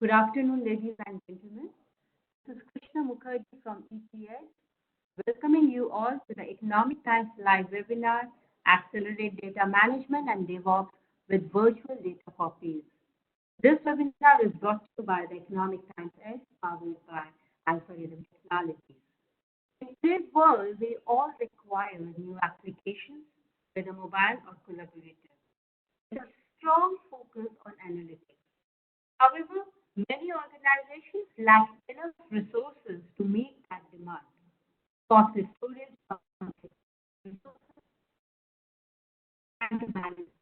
Good afternoon, ladies and gentlemen. This is Krishna Mukherjee from EPS, welcoming you all to the Economic Times live webinar, Accelerate Data Management and DevOps with Virtual Data for Peace. This webinar is brought to you by the Economic Times Edge, powered by Algorithm Technologies. In today's world, we all require new applications, whether mobile or collaborative, with a strong focus on analytics. However, many organizations lack enough resources to meet that demand. Costly storage, resources, and to manage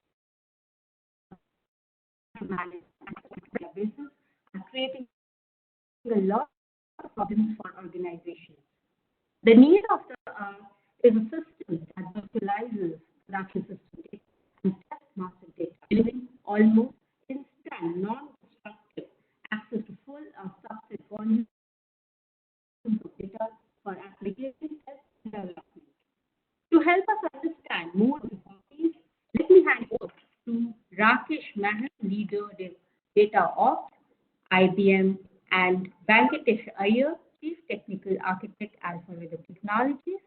databases are creating a lot of problems for organizations. The need of the hour is a system that virtualizes production system data and test master data, delivering almost instant, non-disruptive access to full or subset volumes of data for application test development. To help us understand more about these, let me hand over to Rakesh Mahan, leader Data Ops, IBM, and Venkatesh Iyer, Chief Technical Architect, Algorithm Technologies.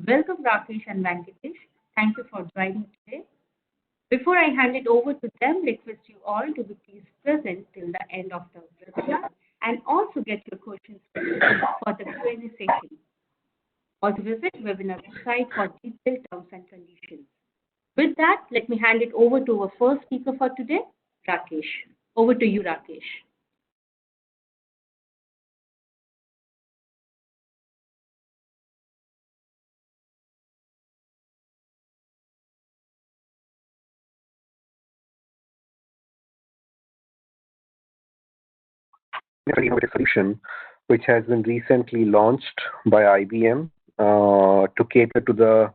Welcome, Rakesh and Venkatesh. Thank you for joining today. Before I hand it over to them, request you all to be please present till the end of the webinar and also get your questions for the Q&A session. Also visit webinar website for detailed terms and conditions. With that, let me hand it over to our first speaker for today, Rakesh. Over to you, Rakesh. Very innovative solution which has been recently launched by IBM to cater to the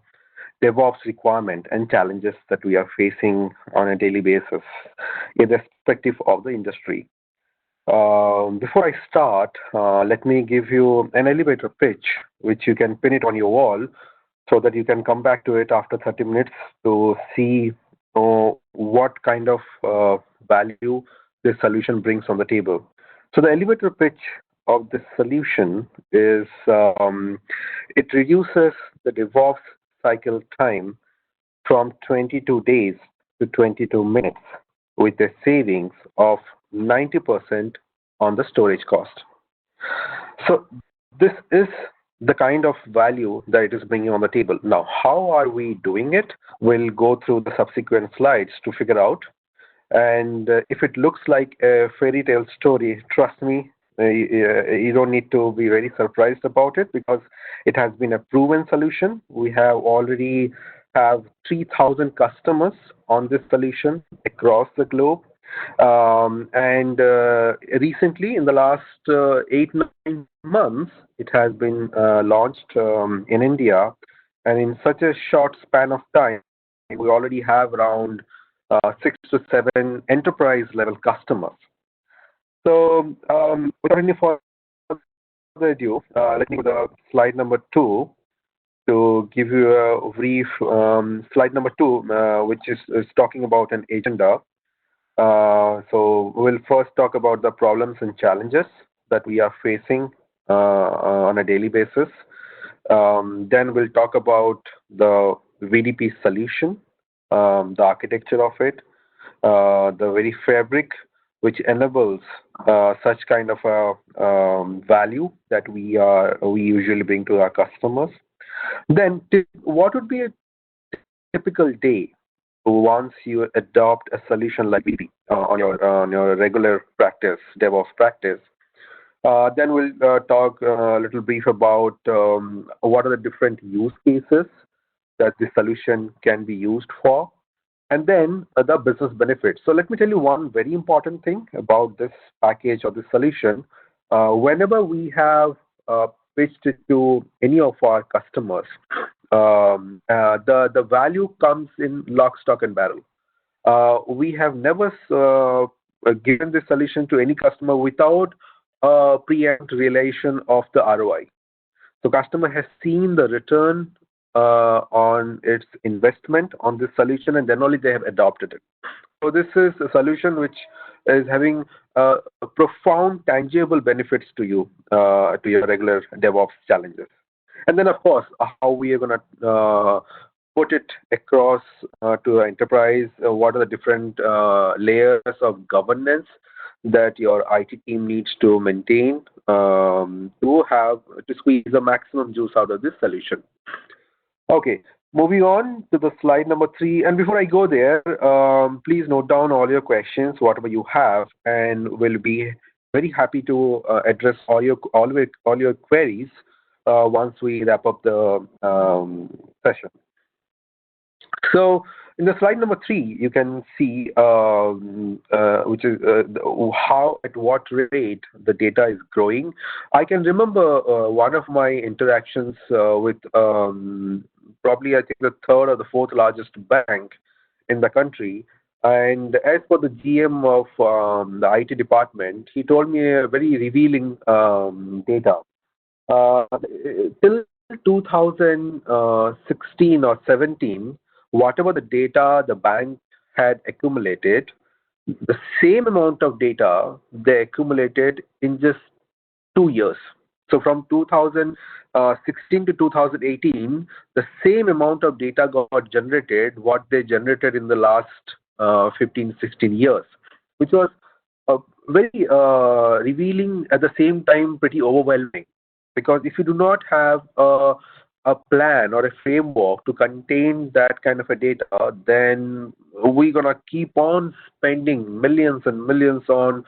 DevOps requirement and challenges that we are facing on a daily basis, irrespective of the industry. Before I start, let me give you an elevator pitch, which you can pin it on your wall so that you can come back to it after 30 minutes to see what kind of value this solution brings on the table. So the elevator pitch of this solution is it reduces the DevOps cycle time from 22 days to 22 minutes with a savings of 90% on the storage cost. So this is the kind of value that it is bringing on the table. Now, how are we doing it? We'll go through the subsequent slides to figure out. And if it looks like a fairy tale story, trust me, you don't need to be very surprised about it because it has been a proven solution. We have already have 3,000 customers on this solution across the globe. Recently, in the last 8-9 months, it has been launched in India. And in such a short span of time, we already have around 6 to 7 enterprise level customers. So without any further ado, let me go to slide number 2 to give you a brief slide number 2, which is talking about an agenda. So we'll first talk about the problems and challenges that we are facing on a daily basis. Then we'll talk about the VDP solution, the architecture of it, the very fabric which enables such kind of a value that we usually bring to our customers. Then what would be a typical day once you adopt a solution like VDP on your regular practice, DevOps practice? Then we'll talk a little brief about what are the different use cases that the solution can be used for, and then the business benefits. So let me tell you one very important thing about this package or this solution. Whenever we have pitched it to any of our customers, the value comes in lock, stock, and barrel. We have never given this solution to any customer without a preempt realization of the ROI. So customer has seen the return on its investment on this solution, and then only they have adopted it. So this is a solution which is having profound tangible benefits to your regular DevOps challenges. And then, of course, how we are going to put it across to enterprise. What are the different layers of governance that your IT team needs to maintain to squeeze the maximum juice out of this solution. Okay, moving on to the slide number 3. And before I go there, please note down all your questions, whatever you have, and we'll be very happy to address all your queries once we wrap up the session. So in the slide number 3, you can see which is how at what rate the data is growing. I can remember one of my interactions with probably I think the third or the fourth largest bank in the country. And as for the GM of the IT department, he told me a very revealing data. Uh, till 2016 or 17, whatever the data the bank had accumulated, the same amount of data they accumulated in just 2 years. So from 2016 to 2018, the same amount of data got generated, what they generated in the last 15, 16 years, which was very revealing at the same time, pretty overwhelming. Because if you do not have a plan or a framework to contain that kind of a data, then we're gonna keep on spending millions and millions on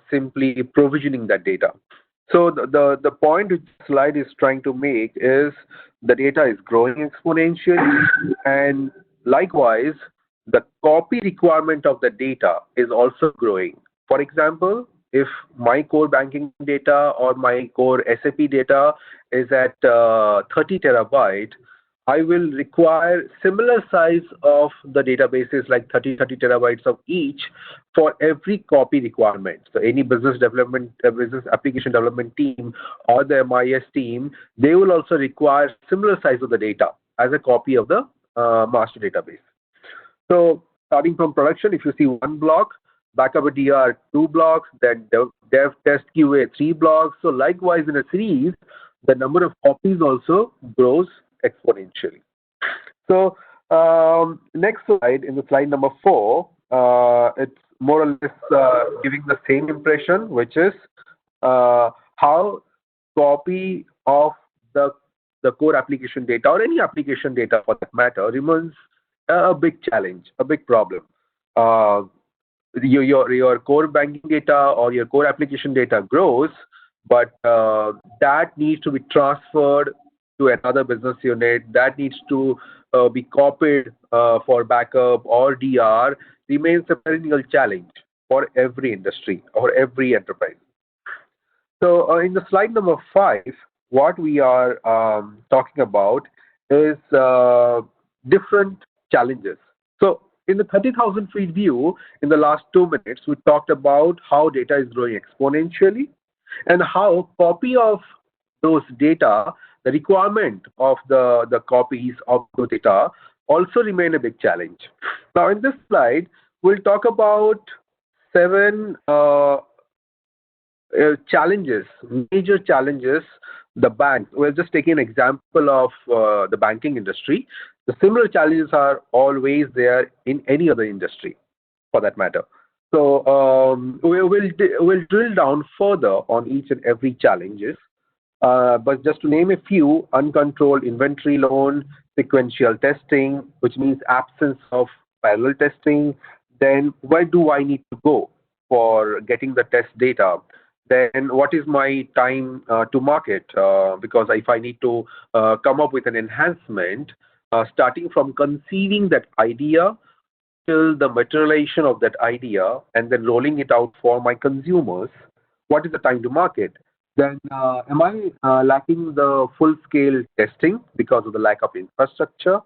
simply provisioning that data. So the point which the slide is trying to make is the data is growing exponentially, and likewise, the copy requirement of the data is also growing. For example, if my core banking data or my core SAP data is at 30 terabyte, I will require similar size of the databases like 30 terabytes of each for every copy requirement. So any business application development team or the MIS team, they will also require similar size of the data as a copy of the master database. So starting from production, if you see one block, backup and DR 2 blocks, then dev test QA 3 blocks. So likewise in a series, the number of copies also grows exponentially. So next slide, in the slide number 4, it's more or less giving the same impression, which is how copy of the core application data or any application data for that matter remains a big challenge, a big problem. Uh, your core banking data or your core application data grows, but that needs to be transferred to another business unit. That needs to be copied for backup or DR remains a perennial challenge for every industry or every enterprise. So in the slide number 5, what we are talking about is different challenges. So in the 30,000 feet view, in the last 2 minutes, we talked about how data is growing exponentially and how copy of those data, the requirement of the copies of the data also remain a big challenge. Now in this slide, we'll talk about 7 challenges, major challenges the bank. We'll just take an example of the banking industry. The similar challenges are always there in any other industry, for that matter. So we'll drill down further on each and every challenges. But just to name a few, uncontrolled inventory loan, sequential testing, which means absence of parallel testing. Then where do I need to go for getting the test data? Then what is my time to market? Because if I need to come up with an enhancement, starting from conceiving that idea till the materialization of that idea and then rolling it out for my consumers, what is the time to market? Then am I lacking the full-scale testing because of the lack of infrastructure?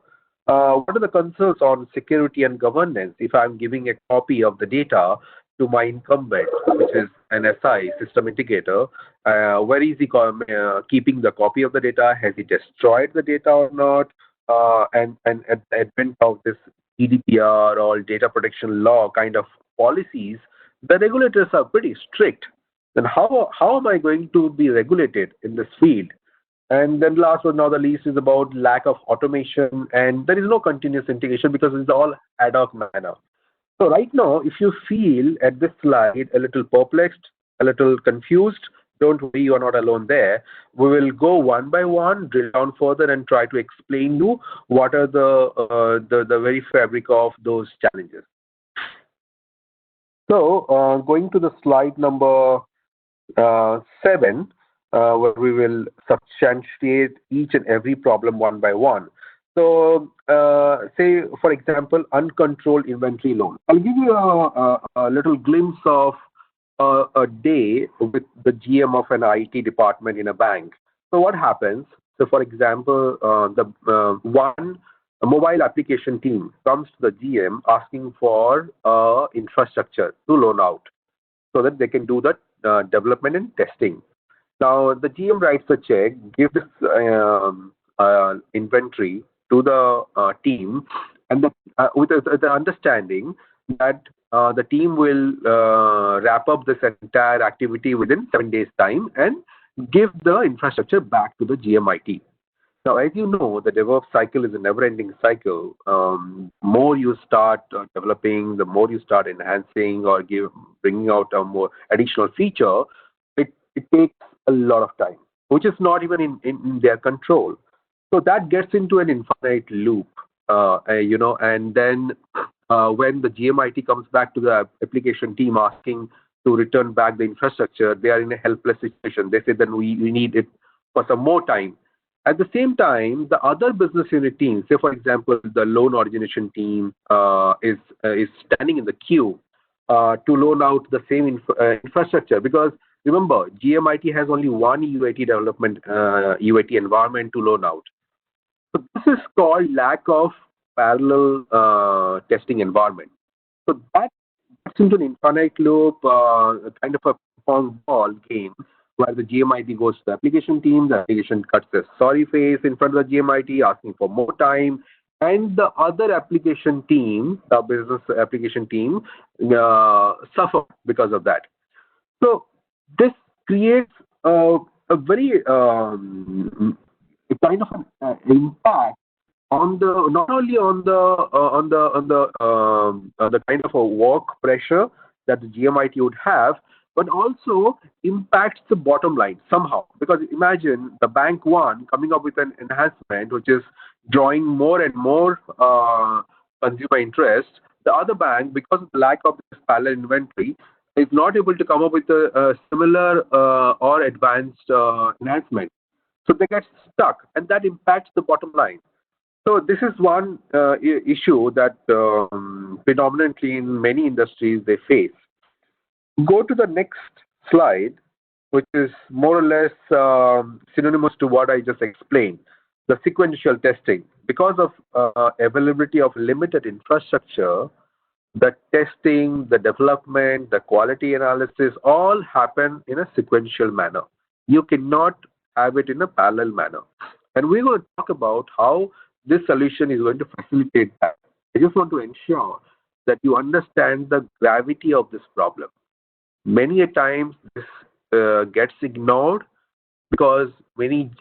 What are the concerns on security and governance if I'm giving a copy of the data to my incumbent, which is an SI, system integrator? Where is he keeping the copy of the data? Has he destroyed the data or not? And at the advent of this GDPR or data protection law kind of policies, The regulators are pretty strict. Then how am I going to be regulated in this field? And then last but not the least is about lack of automation, and there is no continuous integration because it's all ad hoc manner. So right now, if you feel at this slide a little perplexed, a little confused, don't worry, you are not alone there. We will go one by one, drill down further, and try to explain you what are the very fabric of those challenges. So going to the slide number 7, where we will substantiate each and every problem one by one. So, say, for example, uncontrolled inventory loan. I'll give you a little glimpse of a day with the GM of an IT department in a bank. So, what happens? So, for example, the one a mobile application team comes to the GM asking for infrastructure to loan out so that they can do the development and testing. Now, the GM writes a check, gives this inventory to the team, and with the understanding that the team will wrap up this entire activity within 7 days' time and give the infrastructure back to the GMIT. Now, as you know, the DevOps cycle is a never-ending cycle. More you start developing, the more you start enhancing or bringing out a more additional feature, it takes a lot of time, which is not even in their control. So that gets into an infinite loop, and then when the GMIT comes back to the application team asking to return back the infrastructure, they are in a helpless situation. They say, then we need it for some more time. At the same time, the other business unit teams, say for example, the loan origination team is standing in the queue to loan out the same infrastructure because remember, GMIT has only one UAT development UAT environment to loan out. So this is called lack of parallel testing environment. So that gets into an infinite loop, kind of a pong ball game where the GMIT goes to the application team, the application cuts a sorry face in front of the GMIT asking for more time, and the other application team, the business application team, suffer because of that. So this creates a very kind of an impact on the not only on the kind of a work pressure that the GMIT would have, but also impacts the bottom line somehow. Because imagine the bank one coming up with an enhancement which is drawing more and more consumer interest. The other bank, because of the lack of this parallel inventory, is not able to come up with a similar or advanced enhancement. So they get stuck, and that impacts the bottom line. So this is one issue that predominantly in many industries they face. Go to the next slide, which is more or less synonymous to what I just explained, the sequential testing. Because of availability of limited infrastructure, the testing, the development, the quality analysis all happen in a sequential manner. You cannot have it in a parallel manner. And we're going to talk about how this solution is going to facilitate that. I just want to ensure that you understand the gravity of this problem. Many a times this gets ignored because many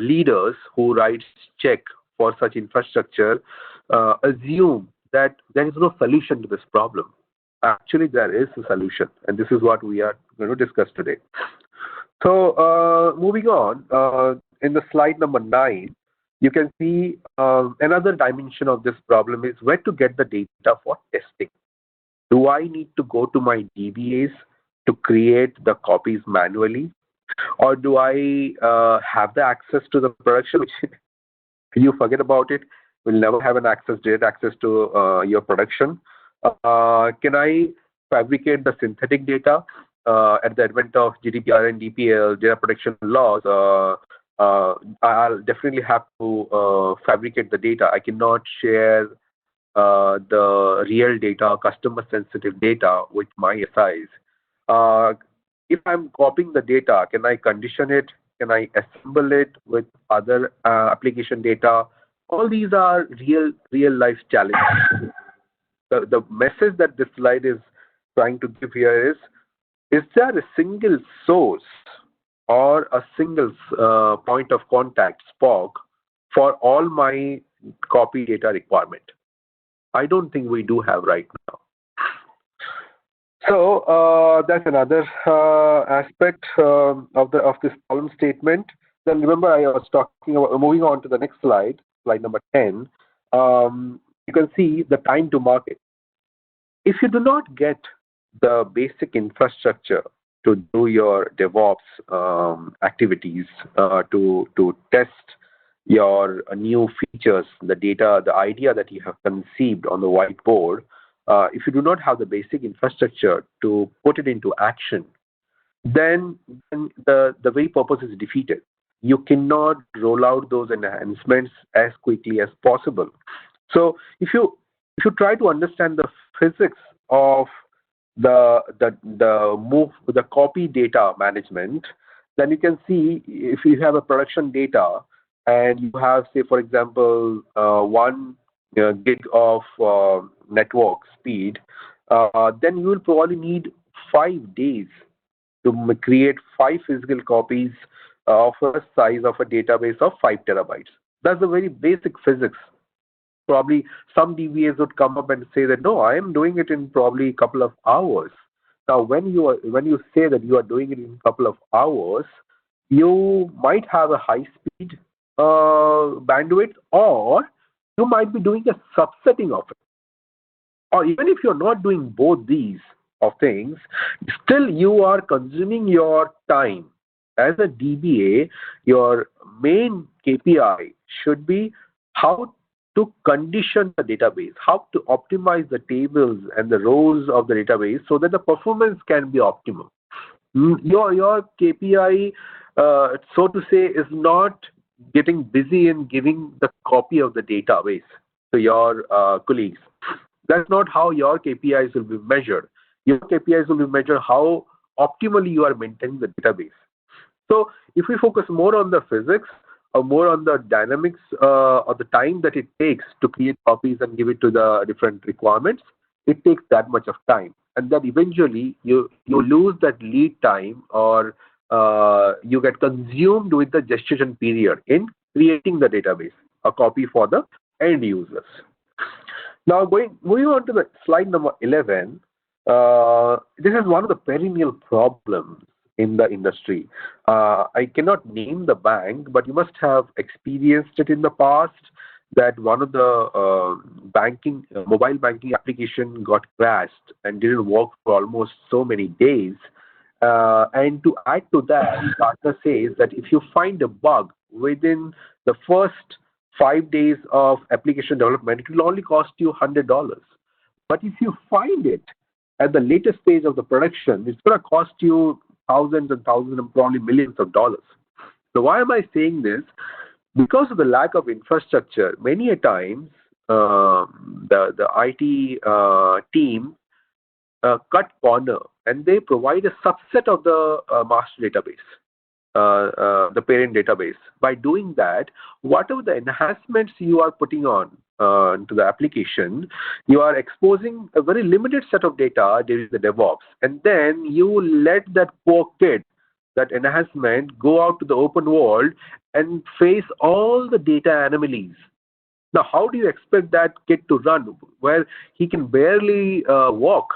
leaders who write check for such infrastructure assume that there is no solution to this problem. Actually, there is a solution, and this is what we are going to discuss today. So, moving on, in the slide number 9, you can see another dimension of this problem is where to get the data for testing. Do I need to go to my DBAs to create the copies manually? Or do I have the access to the production, which you forget about it, will never have an direct access to your production? Can I fabricate the synthetic data at the advent of GDPR and DPL, data protection laws? I'll definitely have to fabricate the data. I cannot share the real data, customer sensitive data with my SIs. If I'm copying the data, can I condition it? Can I assemble it with other application data? All these are real life challenges. The message that this slide is trying to give here is there a single source or a single point of contact, SPOC, for all my copy data requirement? I don't think we do have right now. So that's another aspect of this problem statement. Then remember, I was talking about moving on to the next slide, slide number 10. You can see the time to market. If you do not get the basic infrastructure to do your DevOps activities, to test your new features, the data, the idea that you have conceived on the whiteboard, if you do not have the basic infrastructure to put it into action, then the very purpose is defeated. You cannot roll out those enhancements as quickly as possible. So if you try to understand the physics of the copy data management, then you can see if you have a production data and you have, say, for example, 1 gig of network speed, then you will probably need 5 days to create 5 physical copies of a size of a database of 5 terabytes. That's the very basic physics. Probably some DBAs would come up and say that, no, I am doing it in probably a couple of hours. Now, when you say that you are doing it in a couple of hours, you might have a high speed bandwidth, or you might be doing a subsetting of it. Or even if you're not doing both these of things, still you are consuming your time. As a DBA, your main KPI should be how to condition the database, how to optimize the tables and the rows of the database so that the performance can be optimal. Your KPI, so to say, is not getting busy in giving the copy of the database to your colleagues. That's not how your KPIs will be measured. Your KPIs will be measured how optimally you are maintaining the database. So if we focus more on the physics or more on the dynamics or the time that it takes to create copies and give it to the different requirements, it takes that much of time. And then eventually you lose that lead time, or you get consumed with the gestation period in creating the database, a copy for the end users. Now moving on to the slide number 11, this is one of the perennial problems in the industry. I cannot name the bank, but you must have experienced it in the past that one of the mobile banking application got crashed and didn't work for almost so many days. And to add to that, Gartner says that if you find a bug within the first 5 days of application development, it will only cost you $100. But if you find it at the latest stage of the production, it's going to cost you thousands and thousands and probably millions of dollars. So why am I saying this? Because of the lack of infrastructure, many a times the IT team cut corner and they provide a subset of the master database, the parent database. By doing that, whatever the enhancements you are putting on to the application, you are exposing a very limited set of data during the DevOps, and then you let that poor kid, that enhancement, go out to the open world and face all the data anomalies. Now, how do you expect that kid to run where he can barely walk?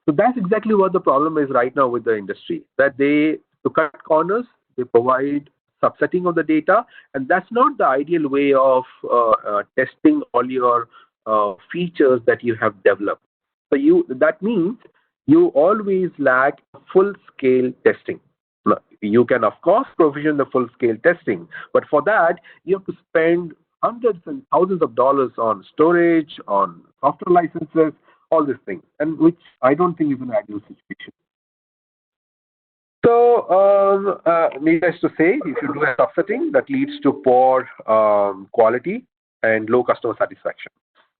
So that's exactly what the problem is right now with the industry, that to cut corners, they provide subsetting of the data, and that's not the ideal way of testing all your features that you have developed. So that means you always lack full-scale testing. Now, you can, of course, provision the full-scale testing, but for that, you have to spend hundreds and thousands of dollars on storage, on software licenses, all these things, and which I don't think is an ideal situation. So, needless to say, if you do a subsetting, that leads to poor quality and low customer satisfaction.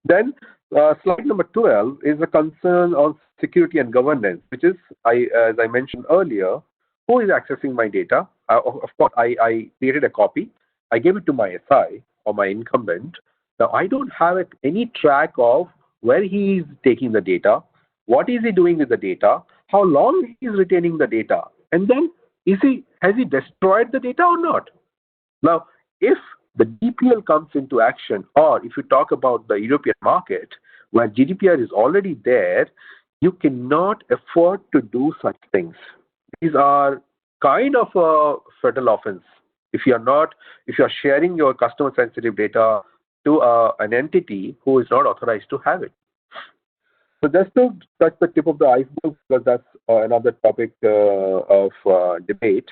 Then, slide number 12 is a concern on security and governance, which is, as I mentioned earlier, who is accessing my data? Of course, I created a copy. I gave it to my SI or my incumbent. Now, I don't have any track of where he is taking the data, what is he doing with the data, how long he is retaining the data, and then has he destroyed the data or not? Now, if the DPL comes into action, or if you talk about the European market where GDPR is already there, you cannot afford to do such things. These are kind of a federal offense. If you are sharing your customer sensitive data to an entity who is not authorized to have it. So just to touch the tip of the iceberg, because that's another topic of debate,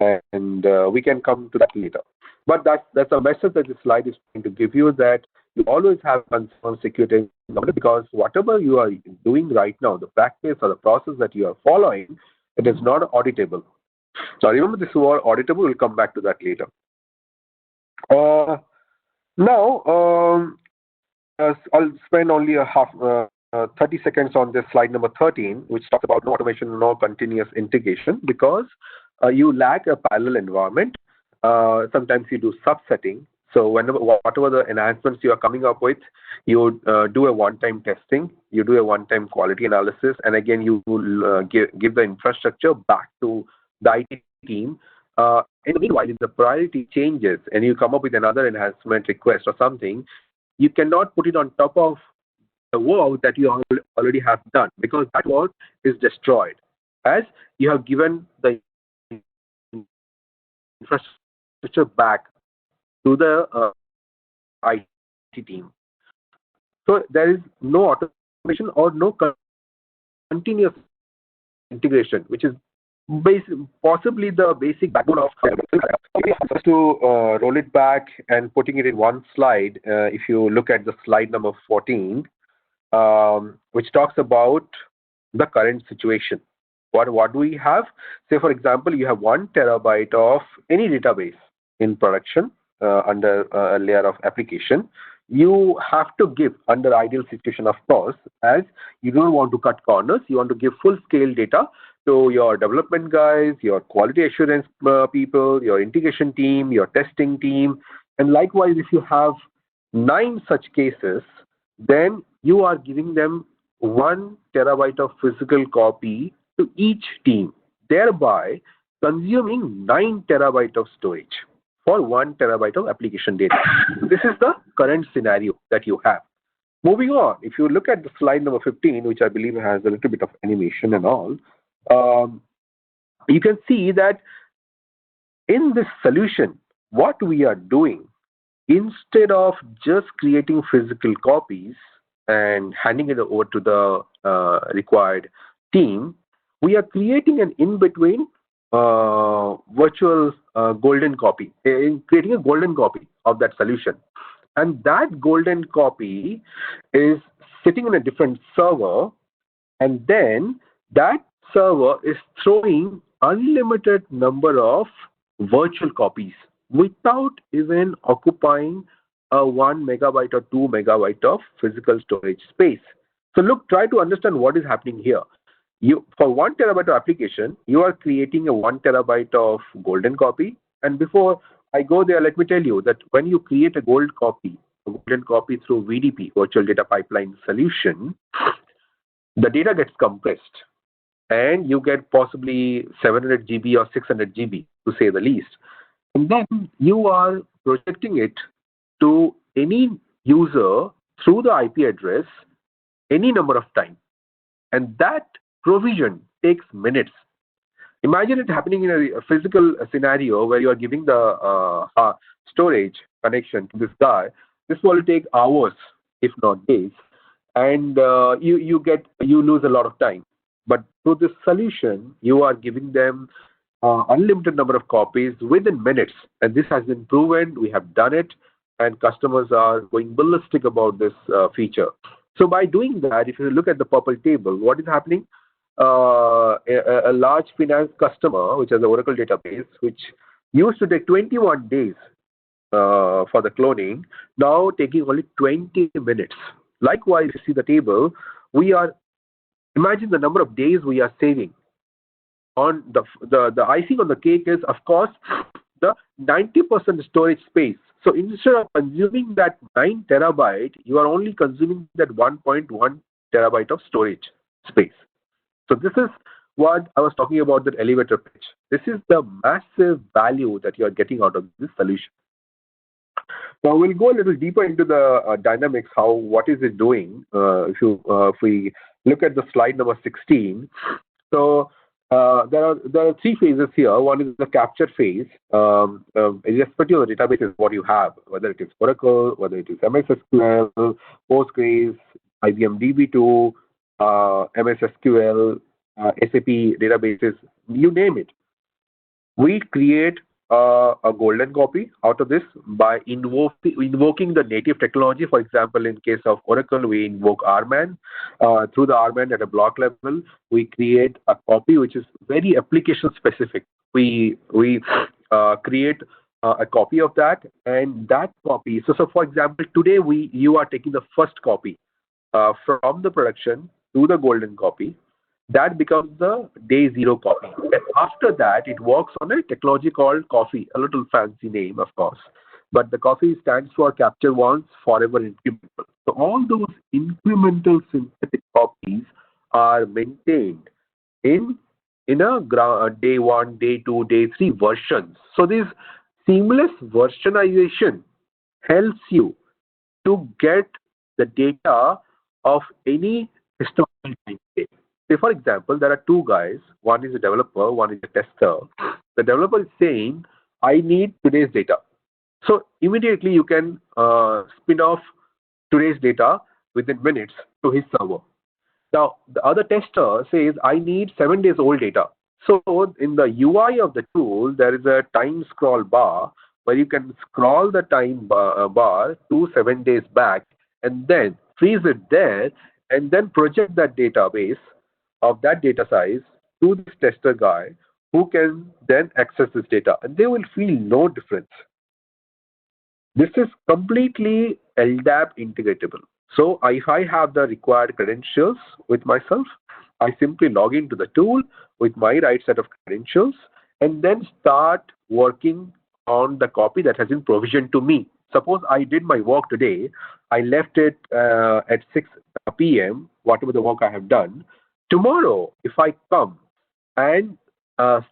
and we can come to that later. But that's a message that this slide is trying to give you, that you always have concern security, because whatever you are doing right now, the practice or the process that you are following, it is not auditable. So remember, this word auditable, we'll come back to that later. Now, I'll spend only 30 seconds on this slide number 13, which talks about no automation, no continuous integration, because you lack a parallel environment. Sometimes you do subsetting. So whatever the enhancements you are coming up with, you do a one-time testing, you do a one-time quality analysis, and again you will give the infrastructure back to the IT team. And meanwhile, if the priority changes and you come up with another enhancement request or something, you cannot put it on top of the work that you already have done, because that work is destroyed, as you have given the infrastructure back to the IT team. So there is no automation or no continuous integration, which is possibly the basic backbone of just to roll it back and putting it in one slide. If you look at the slide number 14, which talks about the current situation. What do we have? Say, for example, you have 1 terabyte of any database in production under a layer of application. You have to give, under ideal situation, of course, as you don't want to cut corners, you want to give full scale data to your development guys, your quality assurance people, your integration team, your testing team. And likewise, if you have 9 such cases, then you are giving them 1 terabyte of physical copy to each team, thereby consuming 9 terabyte of storage for 1 terabyte of application data. This is the current scenario that you have. Moving on, if you look at the slide number 15, which I believe has a little bit of animation and all, you can see that in this solution, what we are doing, instead of just creating physical copies and handing it over to the required team, we are creating an in-between virtual golden copy, creating a golden copy of that solution. And that golden copy is sitting in a different server, and then that server is throwing unlimited number of virtual copies without even occupying a 1 megabyte or 2 megabyte of physical storage space. So look, try to understand what is happening here. For 1 terabyte of application, you are creating a 1 terabyte of golden copy. And before I go there, let me tell you that when you create a golden copy through VDP, Virtual Data Pipeline solution, the data gets compressed and you get possibly 700 GB or 600 GB to say the least. And then you are projecting it to any user through the IP address any number of times. And that provision takes minutes. Imagine it happening in a physical scenario where you are giving the storage connection to this guy. This will take hours, if not days, and you lose a lot of time. But through this solution, you are giving them unlimited number of copies within minutes, and this has been proven. We have done it, and customers are going ballistic about this feature. So by doing that, if you look at the purple table, what is happening? A large finance customer, which has an Oracle database, which used to take 21 days for the cloning, now taking only 20 minutes. Likewise, you see the table, imagine the number of days we are saving. On the icing on the cake is, of course, the 90% storage space. So instead of consuming that 9 terabyte, you are only consuming that 1.1 terabyte of storage. space. So this is what I was talking about, that elevator pitch. This is the massive value that you are getting out of this solution. Now we'll go a little deeper into the dynamics. How what is it doing? If we look at the slide number 16, so there are three phases here. One is the capture phase. Irrespective of the database is what you have, whether it is Oracle, whether it is MS SQL, Postgres, IBM DB2, MS SQL, SAP databases, you name it. We create a golden copy out of this by invoking the native technology. For example, in case of Oracle, we invoke RMAN. Through the RMAN at a block level, we create a copy which is very application specific. We create a copy of that, and that copy. So for example, today you are taking the first copy from the production to the golden copy. That becomes the day zero copy. And after that, it works on a technology called Coffee, a little fancy name, of course. But the Coffee stands for Capture Once, Forever Incremental. So all those incremental synthetic copies are maintained in day one, day two, day three versions. So this seamless versionization helps you to get the data of any historical time state. Say, for example, there are two guys. One is a developer, one is a tester. The developer is saying, I need today's data. So immediately you can spin off today's data within minutes to his server. Now, the other tester says, I need 7 days old data. So in the UI of the tool, there is a time scroll bar where you can scroll the time bar to 7 days back and then freeze it there and then project that database of that data size to this tester guy who can then access this data, and they will feel no difference. This is completely LDAP integratable. So if I have the required credentials with myself, I simply log into the tool with my right set of credentials and then start working on the copy that has been provisioned to me. Suppose I did my work today, I left it at 6 p.m., whatever the work I have done. Tomorrow, if I come and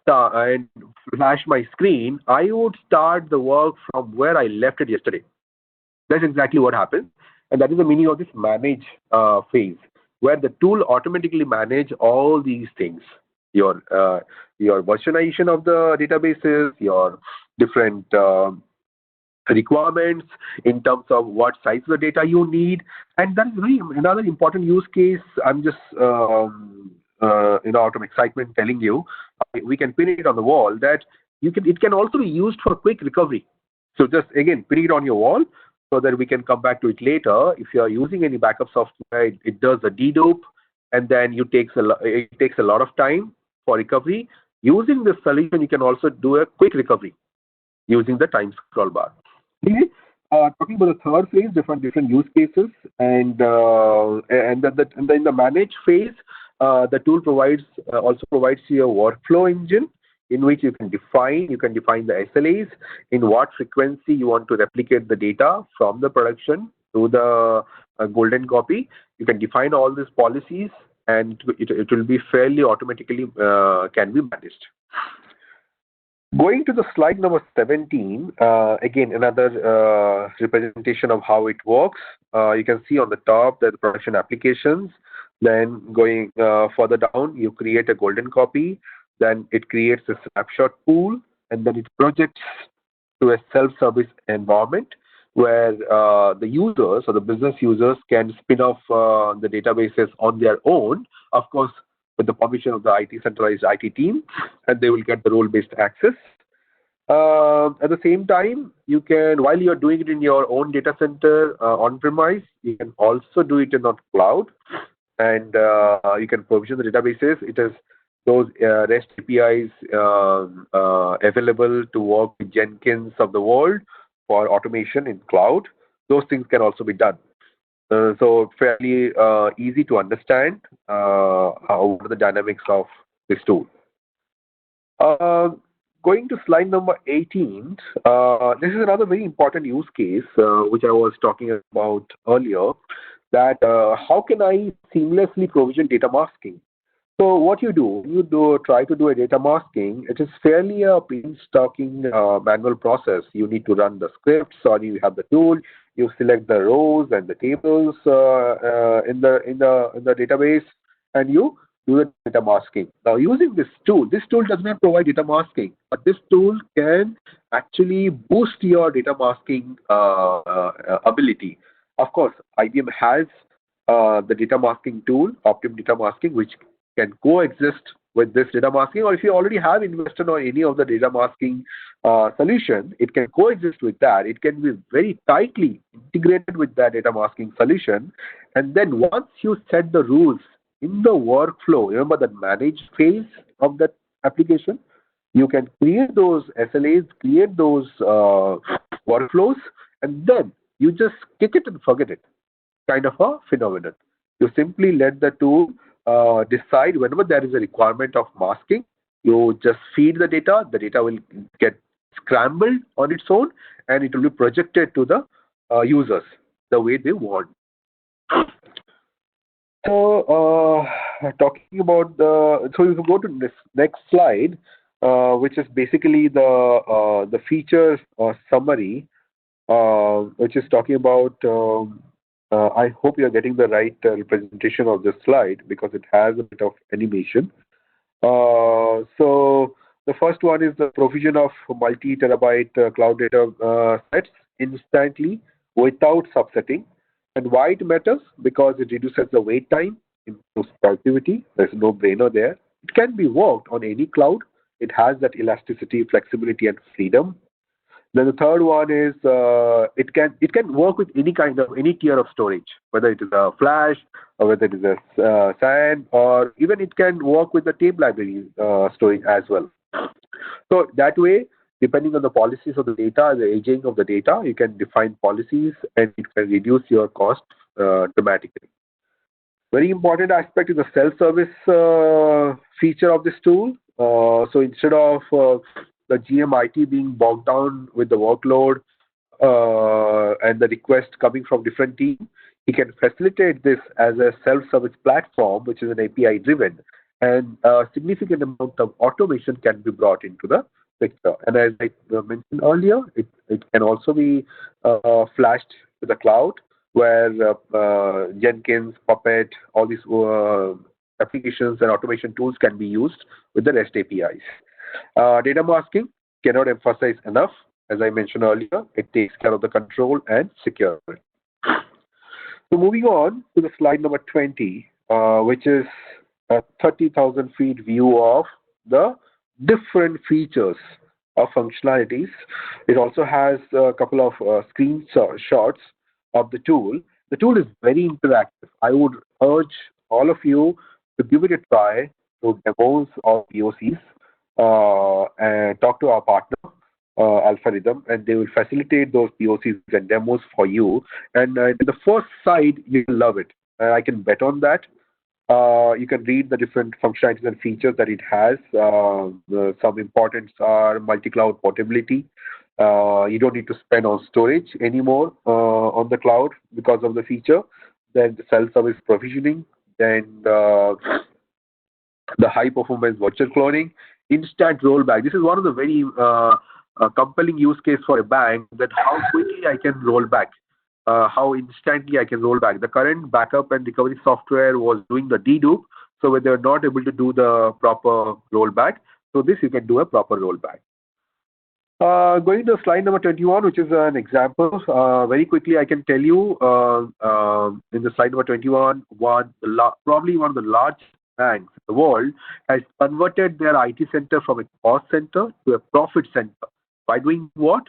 start and flash my screen, I would start the work from where I left it yesterday. That's exactly what happens, and that is the meaning of this manage phase, where the tool automatically manage all these things: your versionization of the databases, your different requirements in terms of what size of the data you need, and that is really another important use case. I'm just out of excitement telling you, we can pin it on the wall that it can also be used for quick recovery. So just again pin it on your wall so that we can come back to it later. If you are using any backup software, it does a dedupe, and then it takes a lot of time for recovery. Using this solution, you can also do a quick recovery using the time scroll bar. Okay. Talking about the third phase, different use cases, and then the manage phase, the tool also provides you a workflow engine in which you can define the SLAs, in what frequency you want to replicate the data from the production to the golden copy. You can define all these policies, and it will be fairly automatically can be managed. Going to the slide number 17, again, another representation of how it works. You can see on the top the production applications. Then going further down, you create a golden copy. Then it creates a snapshot pool, and then it projects to a self-service environment where the users or the business users can spin off the databases on their own, of course, with the permission of the centralized IT team, and they will get the role-based access. At the same time, you can, while you're doing it in your own data center on-premise, you can also do it in the cloud, and you can provision the databases. It has those REST APIs available to work with Jenkins of the world for automation in cloud. Those things can also be done. So fairly easy to understand what are the dynamics of this tool. Going to slide number 18, this is another very important use case which I was talking about earlier, that how can I seamlessly provision data masking? So what you do, when you try to do a data masking, it is fairly a painstaking manual process. You need to run the scripts, or you have the tool. You select the rows and the tables in the database, and you do the data masking. Now, using this tool does not provide data masking, but this tool can actually boost your data masking ability. Of course, IBM has the data masking tool, Optim Data Masking, which can coexist with this data masking, or if you already have invested on any of the data masking solution, it can coexist with that. It can be very tightly integrated with that data masking solution. And then once you set the rules in the workflow, remember the manage phase of that application, you can create those SLAs, create those workflows, and then you just kick it and forget it, kind of a phenomenon. You simply let the tool decide whenever there is a requirement of masking. You just feed the data will get scrambled on its own, and it will be projected to the users the way they want. So, talking about so if you go to this next slide, which is basically the features summary, which is talking about. I hope you're getting the right representation of this slide because it has a bit of animation. So the first one is the provision of multi-terabyte cloud data sets instantly without subsetting. And why it matters? Because it reduces the wait time, improves productivity. There's no brainer there. It can be worked on any cloud. It has that elasticity, flexibility, and freedom. Then the third one is it can work with any tier of storage, whether it is a flash or whether it is a SAN, or even it can work with the tape library storage as well. So that way, depending on the policies of the data, the aging of the data, you can define policies and it can reduce your cost dramatically. Very important aspect is the self-service feature of this tool. So instead of the GMIT being bogged down with the workload and the request coming from different teams, he can facilitate this as a self-service platform, which is an API driven, and a significant amount of automation can be brought into the picture. And as I mentioned earlier, it can also be flashed to the cloud, where Jenkins, Puppet, all these applications and automation tools can be used with the REST APIs. Data masking cannot emphasize enough. As I mentioned earlier, it takes care of the control and security. So moving on to the slide number 20, which is a 30,000 feet view of the different features of functionalities. It also has a couple of screenshots of the tool. The tool is very interactive. I would urge all of you to give it a try through demos or POCs and talk to our partner, Alphariddim, and they will facilitate those POCs and demos for you. And the first side, you will love it. I can bet on that. You can read the different functionalities and features that it has. Some importance are multi-cloud portability. You don't need to spend on storage anymore on the cloud because of the feature. Then the self-service provisioning. Then the high-performance virtual cloning. Instant rollback. This is one of the very compelling use case for a bank, that how quickly I can roll back. How instantly I can roll back. The current backup and recovery software was doing the dedupe, so when they were not able to do the proper rollback, so this you can do a proper rollback. Going to slide number 21, which is an example. Very quickly, I can tell you in the slide number 21, probably one of the large banks in the world has converted their IT center from a cost center to a profit center. By doing what?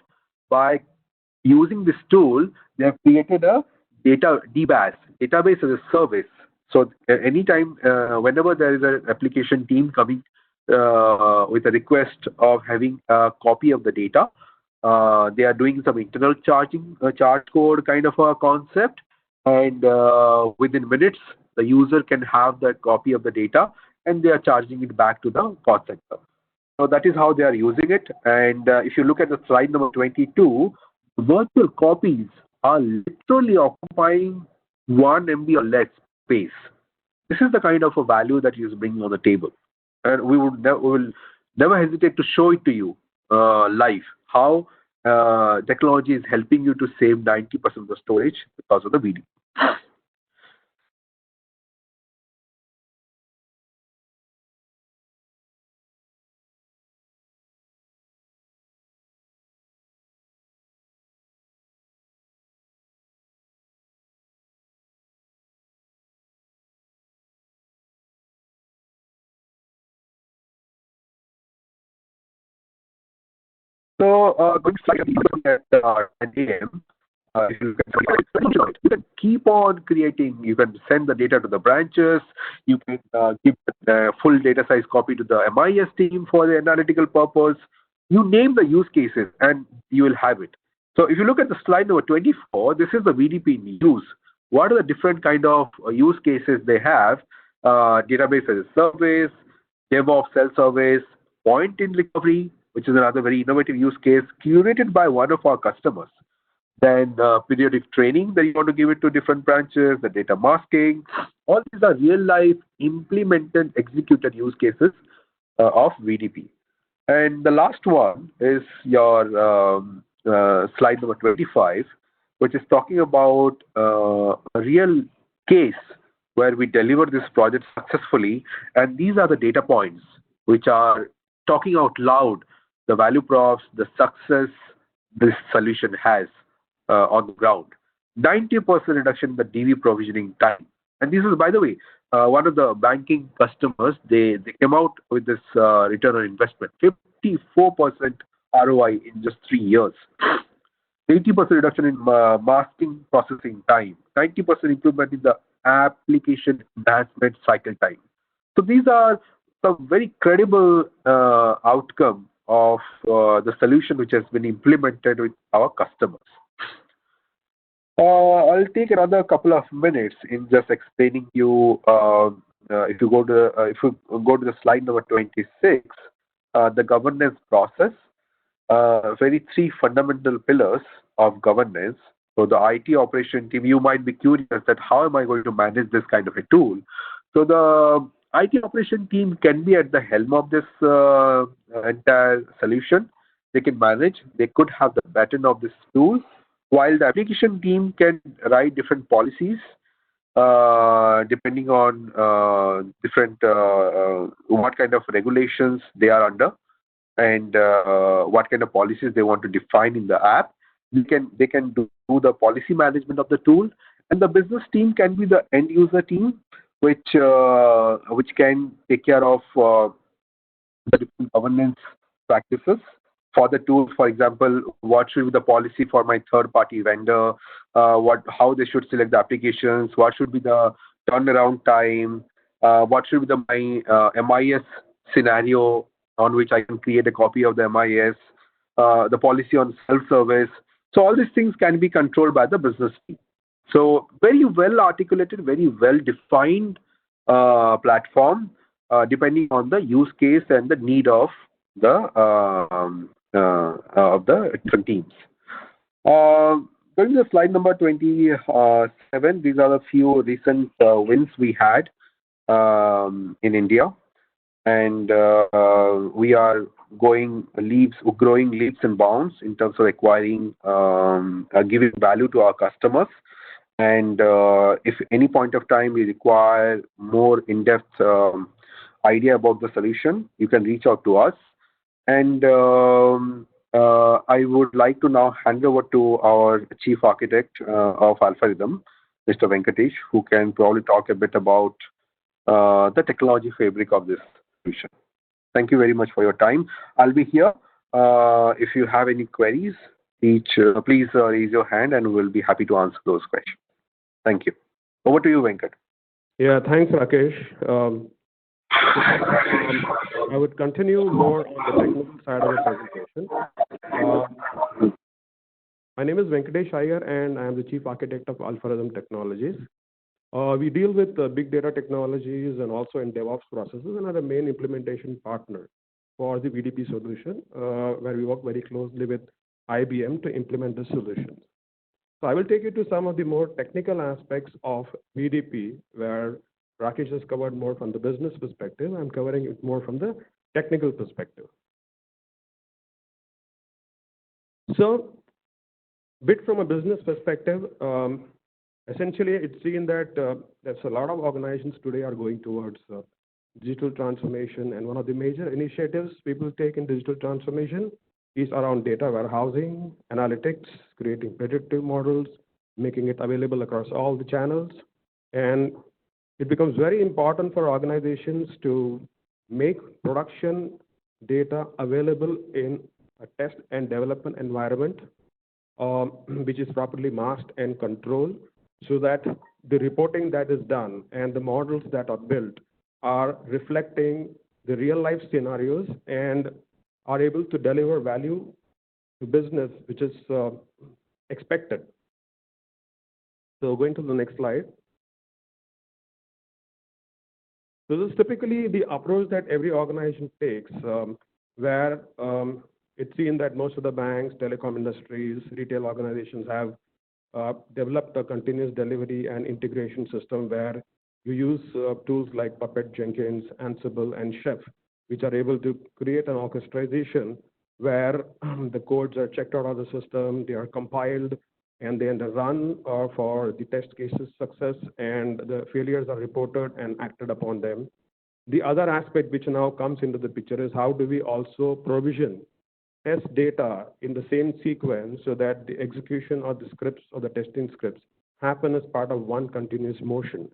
By using this tool, they have created a DBaaS, database as a service. So anytime, whenever there is an application team coming with a request of having a copy of the data, they are doing some internal charge code kind of a concept, and within minutes, the user can have that copy of the data, and they are charging it back to the cost center. So that is how they are using it. And if you look at the slide number 22, virtual copies are literally occupying 1 MB or less space. This is the kind of a value that he is bringing on the table. And we will never hesitate to show it to you live, how technology is helping you to save 90% of the storage because of the VD. So going slide at 10 a.m. If you look at you can keep on creating. You can send the data to the branches. You can keep the full data size copy to the MIS team for the analytical purpose. You name the use cases, and you will have it. So if you look at the slide number 24, this is the VDP in use. What are the different kind of use cases they have? Database as a service, DevOps self-service, point in recovery, which is another very innovative use case curated by one of our customers. Then periodic training that you want to give it to different branches, the data masking. All these are real life implemented, executed use cases of VDP. And the last one is your slide number 25, which is talking about a real case where we deliver this project successfully. And these are the data points which are talking out loud the value props, the success this solution has on the ground. 90% reduction in the DV provisioning time. And this is, by the way, one of the banking customers, they came out with this return on investment, 54% ROI in just 3 years. 80% reduction in masking processing time, 90% improvement in the application enhancement cycle time. So these are some very credible outcome of the solution which has been implemented with our customers. I'll take another couple of minutes in just explaining you. If you go to the slide number 26, the governance process. Very three fundamental pillars of governance. So the IT operation team, you might be curious that how am I going to manage this kind of a tool? So the IT operation team can be at the helm of this entire solution. They can manage. They could have the baton of this tool, while the application team can write different policies depending on different what kind of regulations they are under and what kind of policies they want to define in the app. They can do the policy management of the tool, and the business team can be the end user team, which can take care of the different governance practices for the tools. For example, what should be the policy for my third-party vendor? How they should select the applications? What should be the turnaround time? What should be my MIS scenario on which I can create a copy of the MIS? The policy on self-service. So all these things can be controlled by the business team. So very well articulated, very well defined platform, depending on the use case and the need of the different teams. Going to slide number 27, these are a few recent wins we had in India, and we are growing leaps and bounds in terms of acquiring, giving value to our customers. And if any point of time we require more in-depth idea about the solution, you can reach out to us. And I would like to now hand over to our Chief Architect of Alpharythm, Mr. Venkatesh, who can probably talk a bit about the technology fabric of this solution. Thank you very much for your time. I'll be here. If you have any queries, please raise your hand and we'll be happy to answer those questions. Thank you. Over to you, Venkat. Yeah, thanks, Rakesh. I would continue more on the technical side of the presentation. My name is Venkatesh Iyer, and I am the Chief Architect of Alpharythm Technologies. We deal with big data technologies and also in DevOps processes, and are a main implementation partner for the VDP solution, where we work very closely with IBM to implement the solution. So I will take you to some of the more technical aspects of VDP, where Rakesh has covered more from the business perspective. I'm covering it more from the technical perspective. So, bit from a business perspective, essentially it's seen that there's a lot of organizations today are going towards digital transformation, and one of the major initiatives people take in digital transformation is around data warehousing, analytics, creating predictive models, making it available across all the channels. And it becomes very important for organizations to make production data available in a test and development environment, which is properly masked and controlled, so that the reporting that is done and the models that are built are reflecting the real life scenarios and are able to deliver value to business, which is expected. So going to the next slide. So this is typically the approach that every organization takes, where it's seen that most of the banks, telecom industries, retail organizations have developed a continuous delivery and integration system where you use tools like Puppet, Jenkins, Ansible, and Chef, which are able to create an orchestration where the codes are checked out of the system, they are compiled, and then run for the test cases success, and the failures are reported and acted upon them. The other aspect which now comes into the picture is how do we also provision test data in the same sequence so that the execution of the scripts or the testing scripts happen as part of one continuous motion.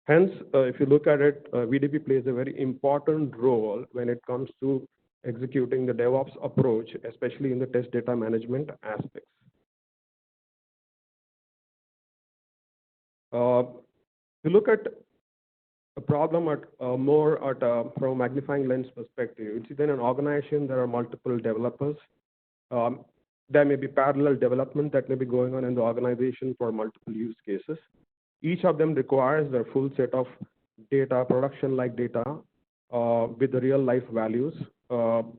Hence, if you look at it, VDP plays a very important role when it comes to executing the DevOps approach, especially in the test data management aspects. To look at a problem at from a magnifying lens perspective, you see, in an organization there are multiple developers. There may be parallel development that may be going on in the organization for multiple use cases. Each of them requires their full set of data, production-like data, with the real-life values,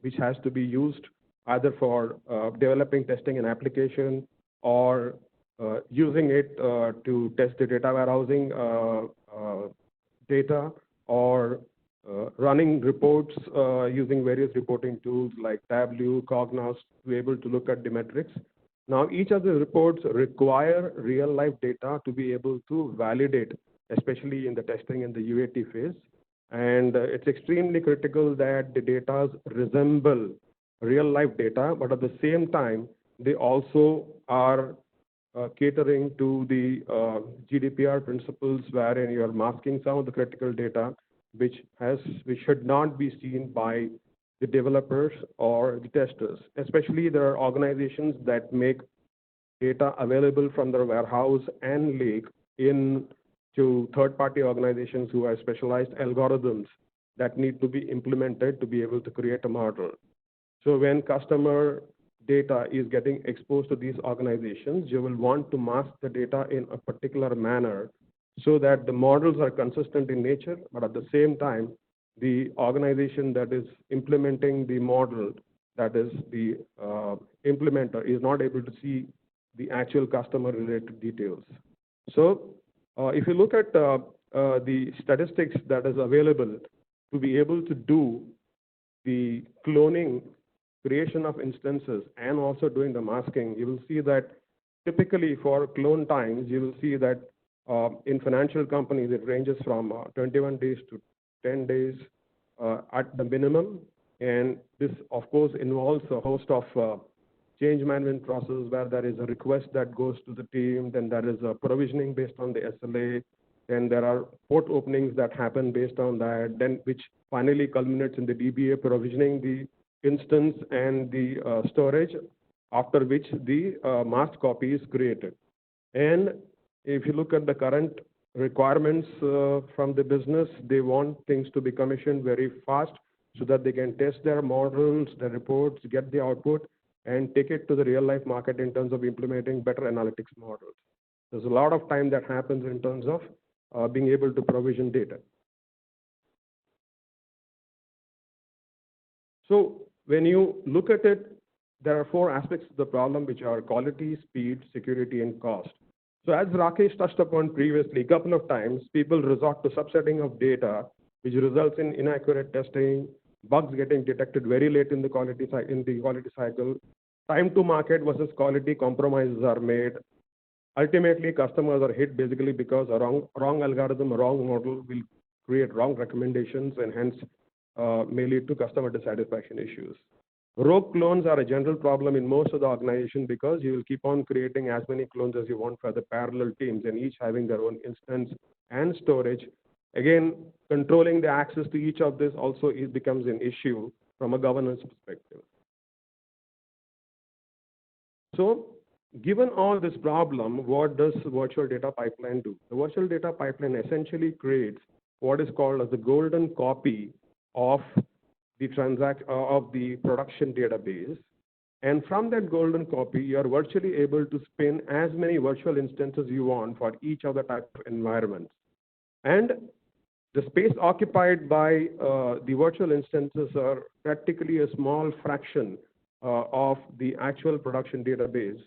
which has to be used either for developing, testing an application, or using it to test the data warehousing data, or running reports using various reporting tools like Tableau, Cognos, to be able to look at the metrics. Now, each of the reports require real-life data to be able to validate, especially in the testing and the UAT phase. And it's extremely critical that the data resemble real-life data, but at the same time, they also are catering to the GDPR principles, wherein you are masking some of the critical data, which should not be seen by the developers or the testers. Especially there are organizations that make data available from their warehouse and lake in to third-party organizations who have specialized algorithms that need to be implemented to be able to create a model. So when customer data is getting exposed to these organizations, you will want to mask the data in a particular manner so that the models are consistent in nature, but at the same time, the organization that is implementing the model, that is the implementer, is not able to see the actual customer-related details. So if you look at the statistics that is available to be able to do the cloning, creation of instances, and also doing the masking, you will see that typically for clone times, you will see that in financial companies, it ranges from 21 days to 10 days at the minimum. And this, of course, involves a host of change management process where there is a request that goes to the team, then there is a provisioning based on the SLA, then there are port openings that happen based on that, then which finally culminates in the DBA provisioning the instance and the storage, after which the masked copy is created. And if you look at the current requirements from the business, they want things to be commissioned very fast so that they can test their models, their reports, get the output, and take it to the real-life market in terms of implementing better analytics models. There's a lot of time that happens in terms of being able to provision data. So when you look at it, there are four aspects of the problem, which are quality, speed, security, and cost. So as Rakesh touched upon previously, a couple of times, people resort to subsetting of data, which results in inaccurate testing, bugs getting detected very late in the quality cycle, time to market versus quality compromises are made. Ultimately, customers are hit basically because a wrong algorithm, a wrong model will create wrong recommendations and hence may lead to customer dissatisfaction issues. Rogue clones are a general problem in most of the organization because you will keep on creating as many clones as you want for the parallel teams and each having their own instance and storage. Again, controlling the access to each of this also becomes an issue from a governance perspective. So given all this problem, what does virtual data pipeline do? The virtual data pipeline essentially creates what is called as the golden copy of the production database. And from that golden copy, you are virtually able to spin as many virtual instances you want for each of the type of environments. And the space occupied by the virtual instances are practically a small fraction of the actual production database.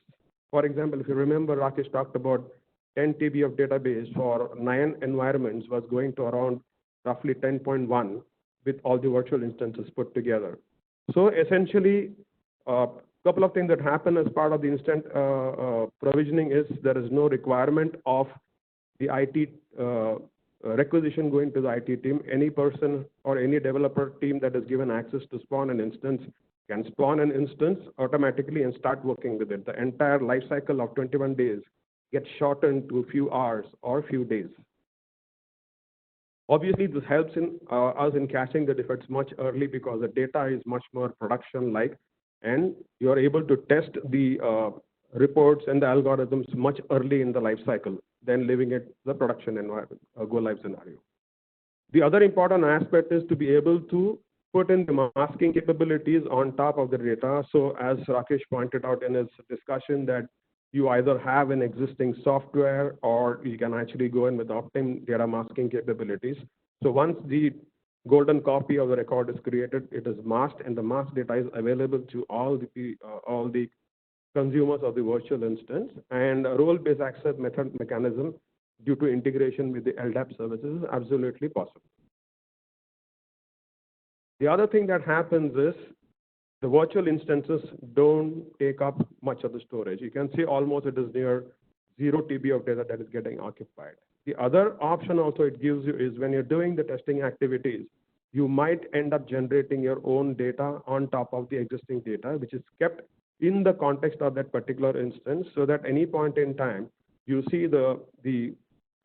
For example, if you remember, Rakesh talked about 10 TB of database for 9 environments was going to around roughly 10.1 with all the virtual instances put together. So essentially, a couple of things that happen as part of the instant provisioning is there is no requirement of the IT requisition going to the IT team. Any person or any developer team that is given access to spawn an instance can spawn an instance automatically and start working with it. The entire life cycle of 21 days gets shortened to a few hours or a few days. Obviously, this helps in us in catching the defects much early because the data is much more production-like, and you are able to test the reports and the algorithms much early in the life cycle than leaving it the production environment, go-live scenario. The other important aspect is to be able to put in the masking capabilities on top of the data. So as Rakesh pointed out in his discussion, that you either have an existing software or you can actually go in with Optim data masking capabilities. So once the golden copy of the record is created, it is masked, and the masked data is available to all the consumers of the virtual instance. And a role-based access mechanism due to integration with the LDAP services is absolutely possible. The other thing that happens is the virtual instances don't take up much of the storage. You can see almost it is near 0 TB of data that is getting occupied. The other option also it gives you is when you're doing the testing activities, you might end up generating your own data on top of the existing data, which is kept in the context of that particular instance, so that any point in time, you see the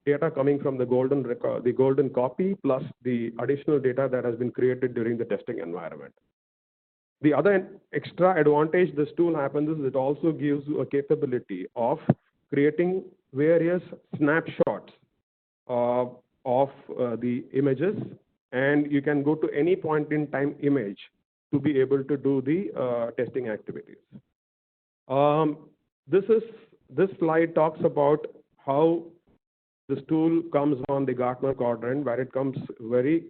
data coming from the golden record, the golden copy, plus the additional data that has been created during the testing environment. The other extra advantage this tool happens is it also gives you a capability of creating various snapshots of the images, and you can go to any point in time image to be able to do the testing activities. This slide talks about how this tool comes on the Gartner quadrant, where it comes very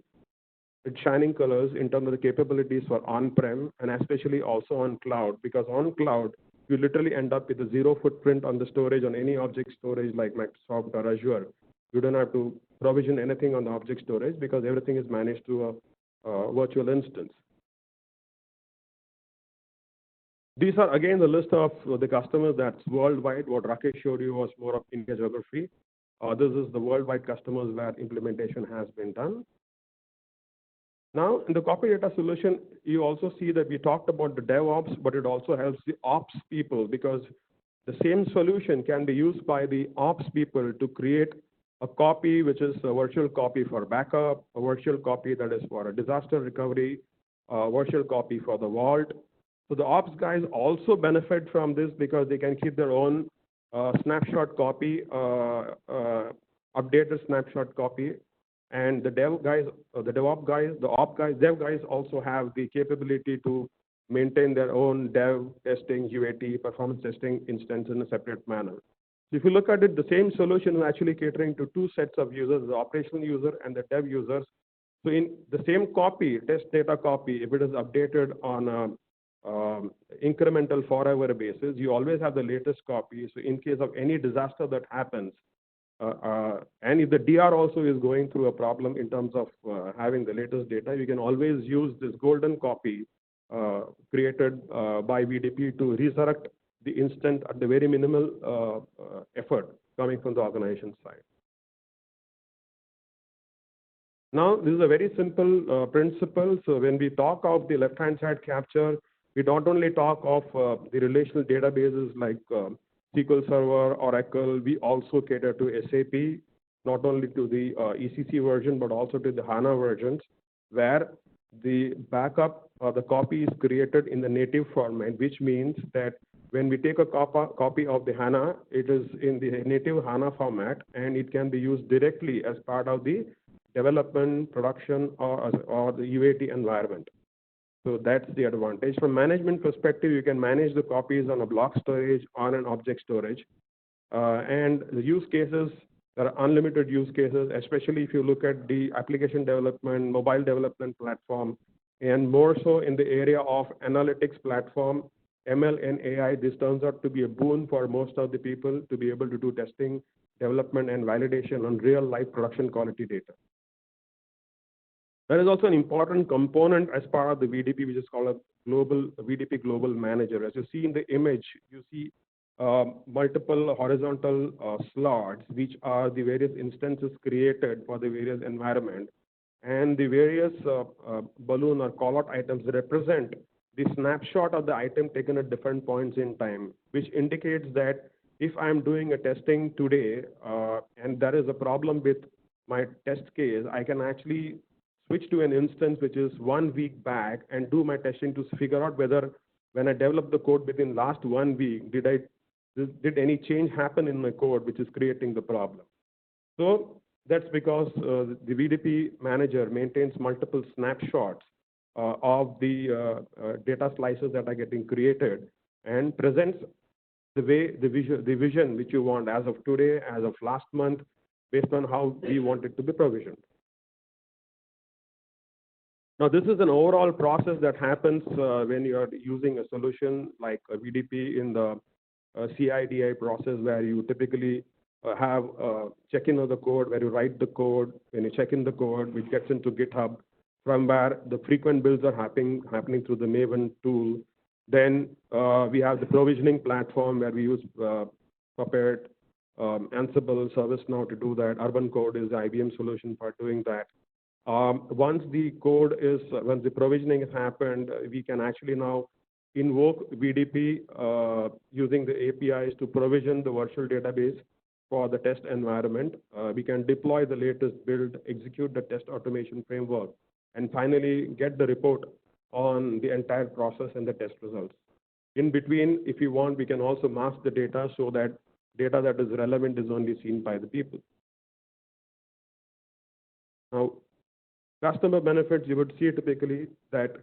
shining colors in terms of the capabilities for on-prem and especially also on cloud, because on cloud, you literally end up with a zero footprint on the storage on any object storage like Microsoft or Azure. You don't have to provision anything on the object storage because everything is managed through a virtual instance. These are again the list of the customers that's worldwide. What Rakesh showed you was more of India geography. This is the worldwide customers where implementation has been done. Now, in the copy data solution, you also see that we talked about the DevOps, but it also helps the ops people, because the same solution can be used by the ops people to create a copy, which is a virtual copy for backup, a virtual copy that is for a disaster recovery, a virtual copy for the vault. So the ops guys also benefit from this because they can keep their own snapshot copy, updated snapshot copy. And the dev guys, the DevOps guys, the op guys, dev guys also have the capability to maintain their own dev testing, UAT, performance testing instance in a separate manner. So if you look at it, the same solution is actually catering to two sets of users, the operational user and the dev users. So in the same copy, test data copy, if it is updated on incremental forever basis. You always have the latest copy. So in case of any disaster that happens, and if the DR also is going through a problem in terms of having the latest data, you can always use this golden copy created by VDP to resurrect the instant at the very minimal effort coming from the organization side. Now, this is a very simple principle. So when we talk of the left-hand side capture, we don't only talk of the relational databases like SQL Server, Oracle. We also cater to SAP, not only to the ECC version, but also to the HANA versions, where the backup or the copy is created in the native format, which means that when we take a copy of the HANA, it is in the native HANA format, and it can be used directly as part of the development, production, or the UAT environment. So that's the advantage. From management perspective, you can manage the copies on a block storage, on an object storage. And the use cases, there are unlimited use cases, especially if you look at the application development, mobile development platform, and more so in the area of analytics platform, ML and AI. This turns out to be a boon for most of the people to be able to do testing, development, and validation on real life production quality data. There is also an important component as part of the VDP, which is called a global VDP Global Manager. As you see in the image, you see multiple horizontal slots, which are the various instances created for the various environment. And the various balloon or callout items represent the snapshot of the item taken at different points in time, which indicates that if I'm doing a testing today and there is a problem with my test case, I can actually switch to an instance which is 1 week back and do my testing to figure out whether when I developed the code within last 1 week, did any change happen in my code which is creating the problem. So that's because the VDP manager maintains multiple snapshots of the data slices that are getting created and presents the vision which you want as of today, as of last month, based on how we want it to be provisioned. Now, this is an overall process that happens when you are using a solution like a VDP in the CI/DI process, where you typically have check-in of the code, where you write the code, when you check in the code, which gets into GitHub, from where the frequent builds are happening through the Maven tool. Then we have the provisioning platform where we use Puppet, Ansible, ServiceNow to do that. Urban Code is the IBM solution for doing that. Once the provisioning has happened, we can actually now invoke VDP using the APIs to provision the virtual database for the test environment. We can deploy the latest build, execute the test automation framework, and finally get the report on the entire process and the test results. In between, if you want, we can also mask the data so that data that is relevant is only seen by the people. Now, customer benefits, you would see typically that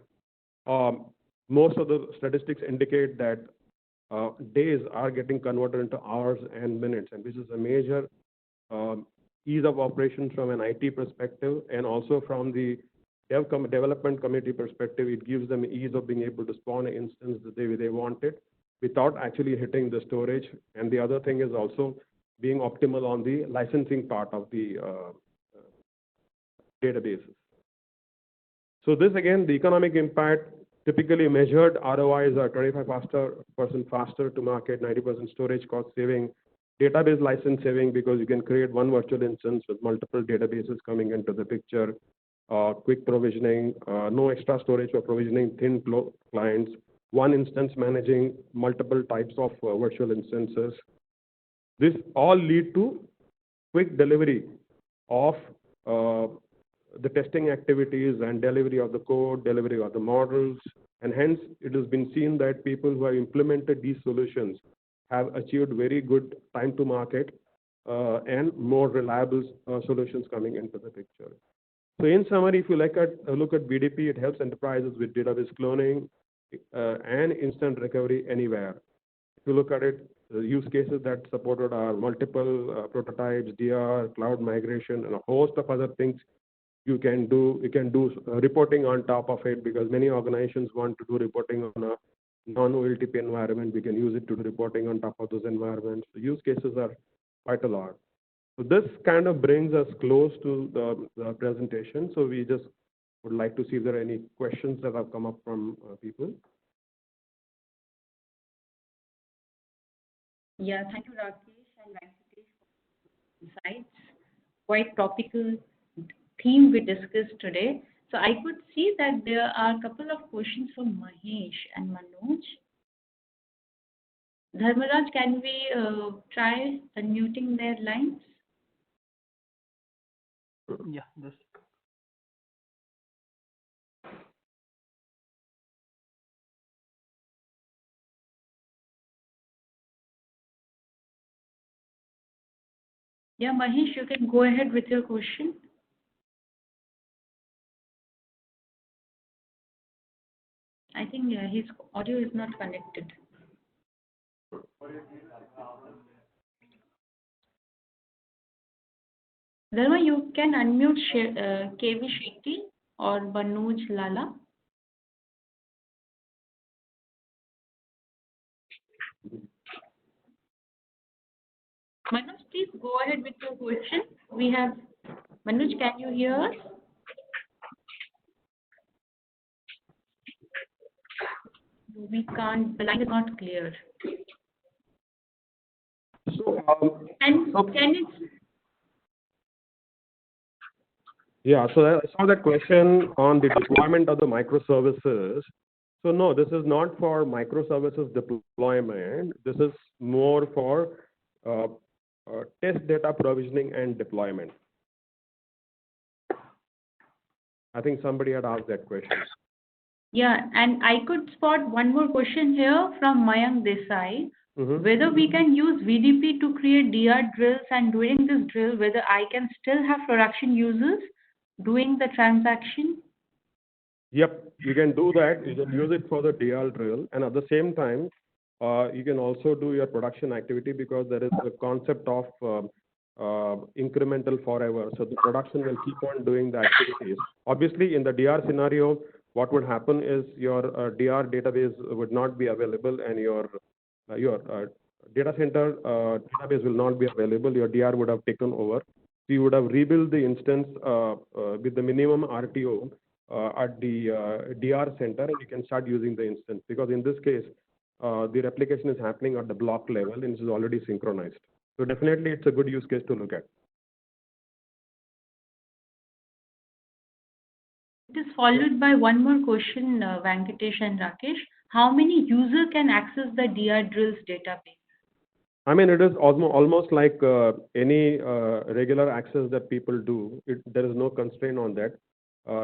most of the statistics indicate that days are getting converted into hours and minutes, and this is a major ease of operations from an IT perspective, and also from the development community perspective. It gives them ease of being able to spawn an instance the way they want it without actually hitting the storage. And the other thing is also being optimal on the licensing part of the databases. So this, again, the economic impact, typically measured ROIs are 25% faster to market, 90% storage cost saving, database license saving, because you can create one virtual instance with multiple databases coming into the picture, quick provisioning, no extra storage for provisioning thin clients, one instance managing multiple types of virtual instances. This all lead to quick delivery of the testing activities and delivery of the code, delivery of the models, and hence it has been seen that people who have implemented these solutions have achieved very good time to market and more reliable solutions coming into the picture. So in summary, if you look at VDP, it helps enterprises with database cloning and instant recovery anywhere. If you look at it, the use cases that supported are multiple prototypes, DR, cloud migration, and a host of other things you can do reporting on top of it, because many organizations want to do reporting on a non-OLTP environment. We can use it to do reporting on top of those environments. The use cases are quite a lot. So this kind of brings us close to the presentation. So we just would like to see if there are any questions that have come up from people. Yeah, thank you, Rakesh and Venkatesh, for insights. Quite topical theme we discussed today. So I could see that there are a couple of questions from Mahesh and Manoj. Dharmaraj, can we try unmuting their lines? Yeah, this. Yeah, Mahesh, you can go ahead with your question. I think his audio is not connected. Dharma, you can unmute KV Shetty or Manoj Lala. Manoj, please go ahead with your question. We have Manoj, can you hear us? We can't. The line is not clear. So, can it? Yeah, so I saw that question on the deployment of the microservices. So no, this is not for microservices deployment. This is more for test data provisioning and deployment. I think somebody had asked that question. Yeah, and I could spot one more question here from Mayank Desai. Whether we can use VDP to create DR drills, and during this drill, whether I can still have production users doing the transaction? Yep, you can do that. You can use it for the DR drill, and at the same time, you can also do your production activity, because there is the concept of incremental forever. So the production will keep on doing the activities. Obviously, in the DR scenario, what would happen is your DR database would not be available, and your data center database will not be available. Your DR would have taken over. So you would have rebuilt the instance with the minimum RTO at the DR center, and you can start using the instance, because in this case, the replication is happening at the block level and it is already synchronized. So definitely it's a good use case to look at. It is followed by one more question, Venkatesh and Rakesh. How many users can access the DR drills database? I mean, it is almost like any regular access that people do. There is no constraint on that,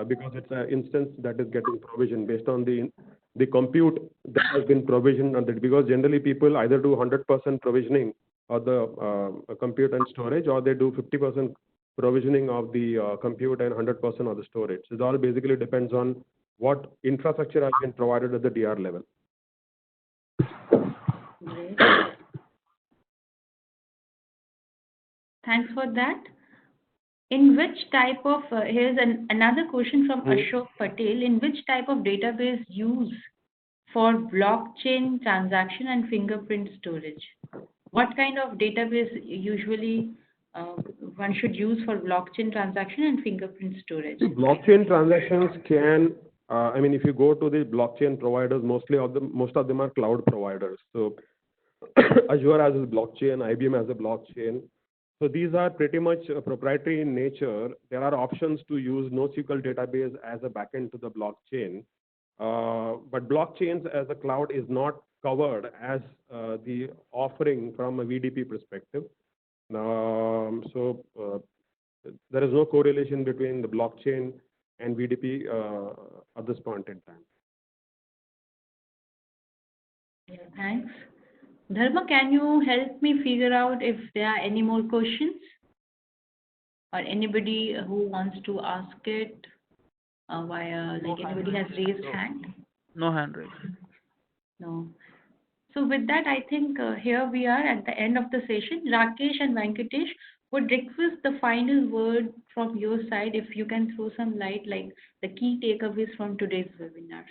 because it's an instance that is getting provisioned based on the compute that has been provisioned on that. Because generally people either do 100% provisioning of the compute and storage, or they do 50% provisioning of the compute and 100% of the storage. So it all basically depends on what infrastructure has been provided at the DR level. Great. Thanks for that. In which type of, here's another question from Ashok Patel. In which type of database use for blockchain transaction and fingerprint storage? What kind of database usually one should use for blockchain transaction and fingerprint storage? Blockchain transactions can, I mean, if you go to the blockchain providers, most of them are cloud providers. So Azure has a blockchain, IBM has a blockchain. So these are pretty much proprietary in nature. There are options to use NoSQL database as a backend to the blockchain. But blockchains as a cloud is not covered as the offering from a VDP perspective. So there is no correlation between the blockchain and VDP at this point in time. Yeah, thanks. Dharma, can you help me figure out if there are any more questions? Or anybody who wants to ask it via, like anybody has raised hand? No hand raised. No. So with that, I think here we are at the end of the session. Rakesh and Venkatesh, Would request the final word from your side if you can throw some light, like the key takeaways from today's webinar.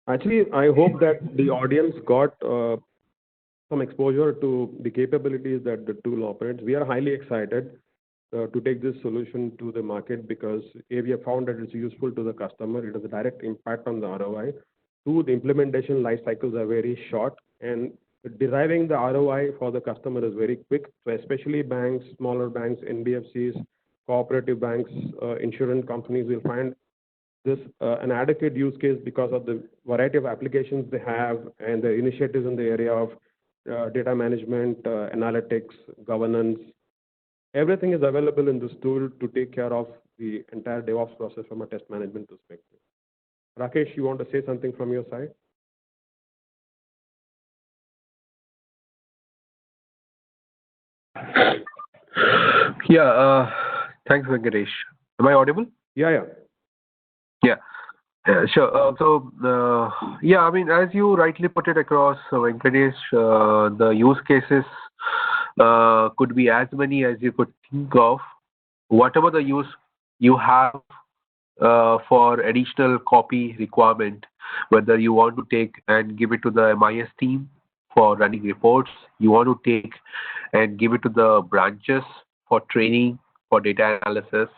Actually, I hope that the audience got some exposure to the capabilities that the tool operates. We are highly excited to take this solution to the market because A, we have found that it's useful to the customer. It has a direct impact on the ROI. Two, the implementation life cycles are very short, and deriving the ROI for the customer is very quick. So especially banks, smaller banks, NBFCs, cooperative banks, insurance companies will find this an adequate use case because of the variety of applications they have and the initiatives in the area of data management, analytics, governance. Everything is available in this tool to take care of the entire DevOps process from a test management perspective. Rakesh, you want to say something from your side? Yeah, thanks, Venkatesh. Am I audible? Yeah. Yeah. Sure. Yeah, I mean, as you rightly put it across, Venkatesh, the use cases could be as many as you could think of. Whatever the use you have for additional copy requirement, whether you want to take and give it to the MIS team for running reports, you want to take and give it to the branches for training, for data analysis,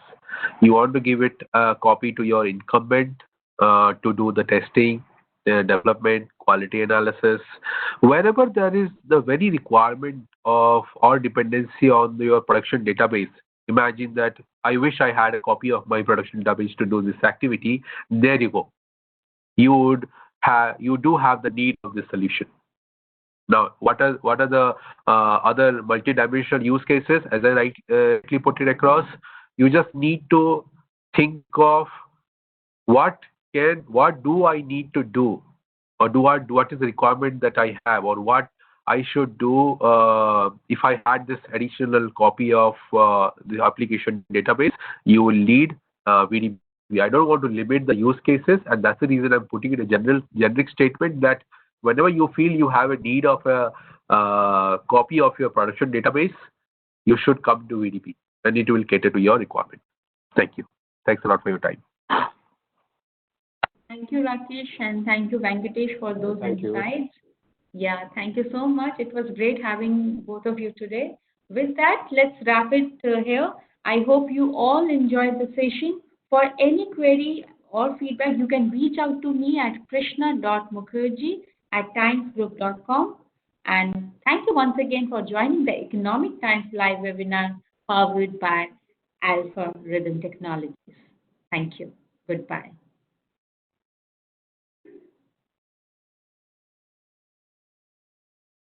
you want to give it a copy to your incumbent to do the testing, the development, quality analysis. Wherever there is the very requirement of or dependency on your production database, imagine that I wish I had a copy of my production database to do this activity. There you go. You do have the need of this solution. Now, what are the other multi-dimensional use cases? As I rightly put it across, you just need to think of what do I need to do, or what is the requirement that I have, or what I should do if I had this additional copy of the application database. You will need VDB. I don't want to limit the use cases, and that's the reason I'm putting in a generic statement that whenever you feel you have a need of a copy of your production database, you should come to VDP, and it will cater to your requirement. Thank you. Thanks a lot for your time. Thank you, Rakesh, and thank you, Venkatesh, for those Thank insights. Yeah, thank you so much. It was great having both of you today. With that, let's wrap it here. I hope you all enjoyed the session. For any query or feedback, you can reach out to me at krishna.mukherjee@timesgroup.com. And thank you once again for joining the Economic Times live webinar powered by Alpha Rhythm Technologies. Thank you. Goodbye.